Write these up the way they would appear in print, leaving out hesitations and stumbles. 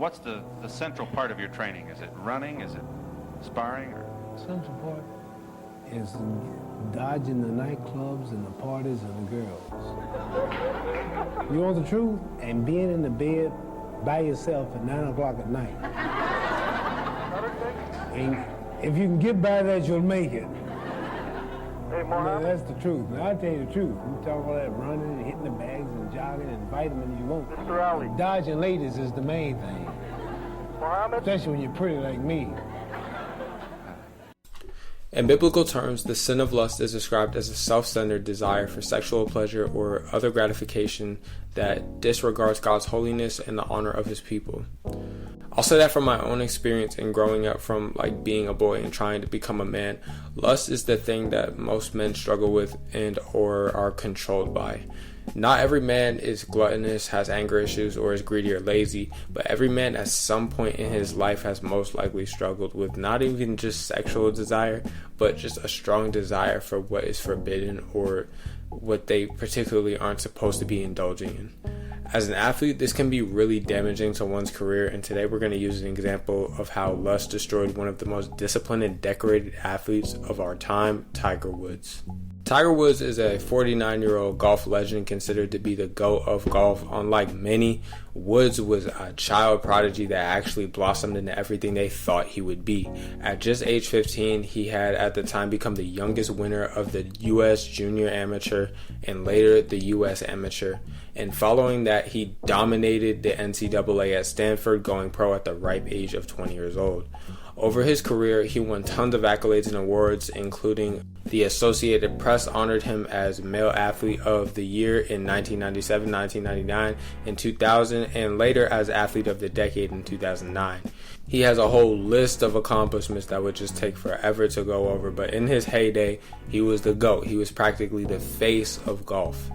What's the central part of your training? Is it running? Is it sparring? Or? Central part is dodging the nightclubs and the parties and the girls. You want the truth? And being in the bed by yourself at 9 o'clock at night. And if you can get by that, you'll make it. Hey, Mohammed. That's the truth. Now, I'll tell you the truth. You talk all that running and hitting the bags and jogging and vitamins you want. Mr. Ali. Dodging ladies is the main thing. Mohammed. Especially when you're pretty like me. In biblical terms, the sin of lust is described as a self-centered desire for sexual pleasure or other gratification that disregards God's holiness and the honor of his people. I'll say that from my own experience in growing up from being a boy and trying to become a man. Lust is the thing that most men struggle with and or are controlled by. Not every man is gluttonous, has anger issues, or is greedy or lazy, but every man at some point in his life has most likely struggled with not even just sexual desire, but just a strong desire for what is forbidden or what they particularly aren't supposed to be indulging in. As an athlete, this can be really damaging to one's career, and today we're going to use an example of how lust destroyed one of the most disciplined and decorated athletes of our time, Tiger Woods. Tiger Woods is a 49-year-old golf legend considered to be the GOAT of golf. Unlike many, Woods was a child prodigy that actually blossomed into everything they thought he would be. At just age 15, he had at the time become the youngest winner of the U.S. Junior Amateur and later the U.S. Amateur. And following that, he dominated the NCAA at Stanford, going pro at the ripe age of 20 years old. Over his career, he won tons of accolades and awards, including the Associated Press honored him as Male Athlete of the Year in 1997, 1999, and 2000, and later as Athlete of the Decade in 2009. He has a whole list of accomplishments that would just take forever to go over, but in his heyday, he was the GOAT. He was practically the face of golf.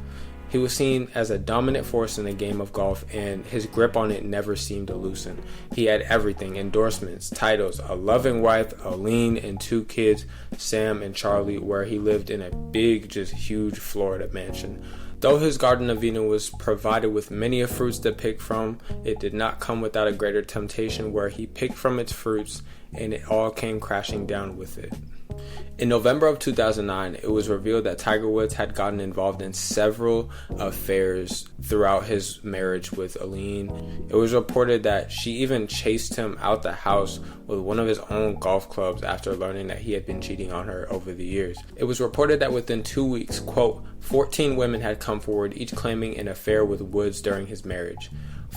He was seen as a dominant force in the game of golf, and his grip on it never seemed to loosen. He had everything: endorsements, titles, a loving wife, Aline, and 2 kids, Sam and Charlie, where he lived in a big, just huge Florida mansion. Though his Garden of Eden was provided with many of fruits to pick from, it did not come without a greater temptation where he picked from its fruits, and it all came crashing down with it. In November of 2009, it was revealed that Tiger Woods had gotten involved in several affairs throughout his marriage with Aline. It was reported that she even chased him out the house with one of his own golf clubs after learning that he had been cheating on her over the years. It was reported that within 2 weeks, quote, 14 women had come forward, each claiming an affair with Woods during his marriage.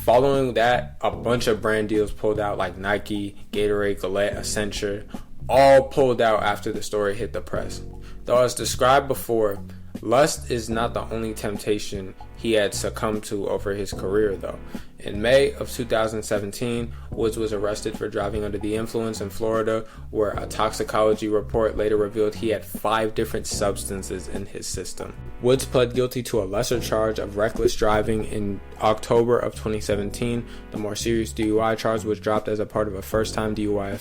Following that, a bunch of brand deals pulled out like Nike, Gatorade, Gillette, Accenture, all pulled out after the story hit the press. Though as described before, lust is not the only temptation he had succumbed to over his career though. In May of 2017, Woods was arrested for driving under the influence in Florida, where a toxicology report later revealed he had 5 different substances in his system. Woods pled guilty to a lesser charge of reckless driving in October of 2017. The more serious DUI charge was dropped as a part of a first-time DUI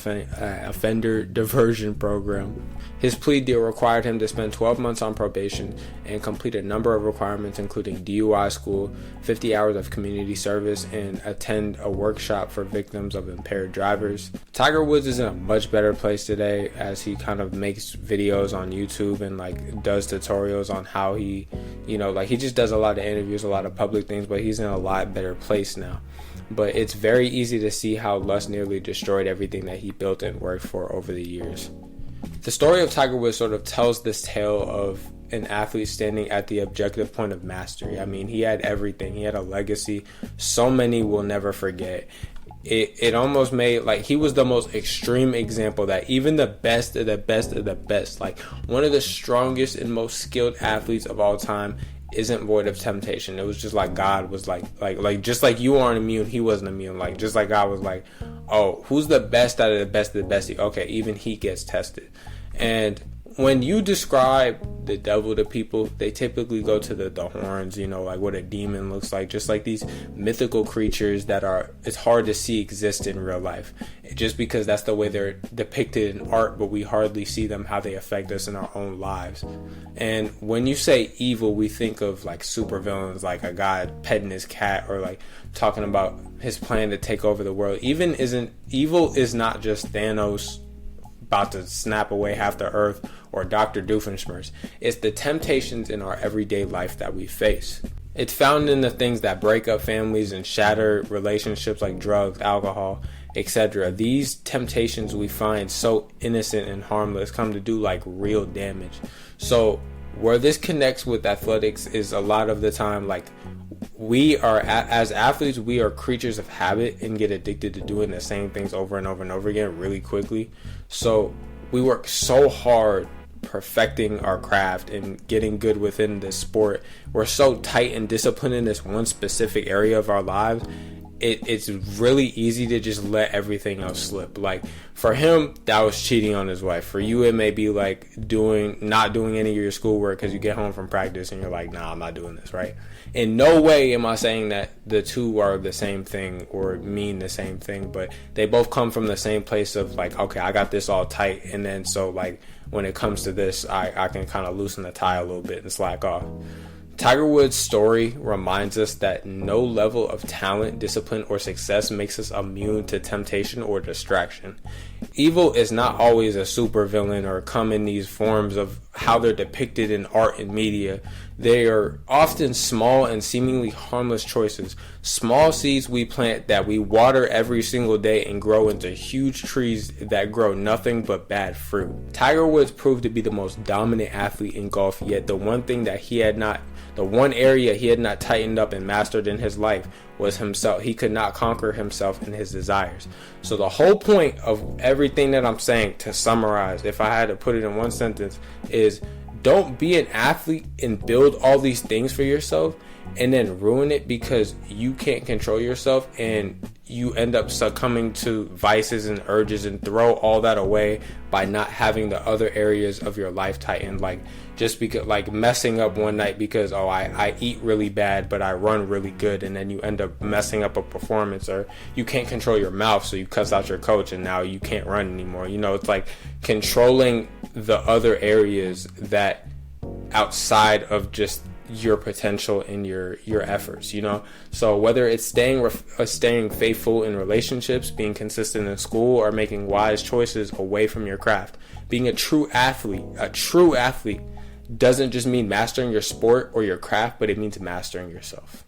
offender diversion program. His plea deal required him to spend 12 months on probation and complete a number of requirements, including DUI school, 50 hours of community service, and attend a workshop for victims of impaired drivers. Tiger Woods is in a much better place today as he kind of makes videos on YouTube and does tutorials on how he just does a lot of interviews, a lot of public things, but he's in a lot better place now. But it's very easy to see how lust nearly destroyed everything that he built and worked for over the years. The story of Tiger Woods sort of tells this tale of an athlete standing at the objective point of mastery. I mean, he had everything. He had a legacy so many will never forget. It almost made, he was the most extreme example that even the best of the best of the best, one of the strongest and most skilled athletes of all time, isn't void of temptation. It was just God was just like you aren't immune, he wasn't immune. Just like God was oh, who's the best out of the best of the best? Okay, even he gets tested. And when you describe the devil to people, they typically go to the horns, like what a demon looks like, just like these mythical creatures that it's hard to see exist in real life, just because that's the way they're depicted in art, but we hardly see them, how they affect us in our own lives. And when you say evil, we think of like supervillains, like a guy petting his cat, or like talking about his plan to take over the world. Evil is not just Thanos about to snap away half the earth, or Dr. Doofenshmirtz. It's the temptations in our everyday life that we face. It's found in the things that break up families and shatter relationships, like drugs, alcohol, etc. These temptations we find so innocent and harmless come to do like real damage. So where this connects with athletics is a lot of the time, like, we are, as athletes, we are creatures of habit and get addicted to doing the same things over and over and over again really quickly. So we work so hard perfecting our craft and getting good within this sport. We're so tight and disciplined in this one specific area of our lives. It's really easy to just let everything else slip. Like, for him, that was cheating on his wife. For you, it may be like not doing any of your schoolwork because you get home from practice and you're like, nah, I'm not doing this, right? In no way am I saying that the two are the same thing or mean the same thing, but they both come from the same place of like, okay, I got this all tight, and then so like when it comes to this, I can kind of loosen the tie a little bit and slack off. Tiger Woods' story reminds us that no level of talent, discipline, or success makes us immune to temptation or distraction. Evil is not always a supervillain or come in these forms of how they're depicted in art and media. They are often small and seemingly harmless choices. Small seeds we plant that we water every single day and grow into huge trees that grow nothing but bad fruit. Tiger Woods proved to be the most dominant athlete in golf, yet the one area he had not tightened up and mastered in his life was himself. He could not conquer himself and his desires. So the whole point of everything that I'm saying, to summarize, if I had to put it in one sentence, is don't be an athlete and build all these things for yourself and then ruin it because you can't control yourself, and you end up succumbing to vices and urges and throw all that away by not having the other areas of your life tightened. Like, just because, like, messing up one night because, I eat really bad but I run really good, and then you end up messing up a performance. Or you can't control your mouth, so you cuss out your coach and now you can't run anymore. It's like controlling the other areas that outside of just your potential and your efforts. So whether it's staying faithful in relationships, being consistent in school, or making wise choices away from your craft, being a true athlete doesn't just mean mastering your sport or your craft, but it means mastering yourself.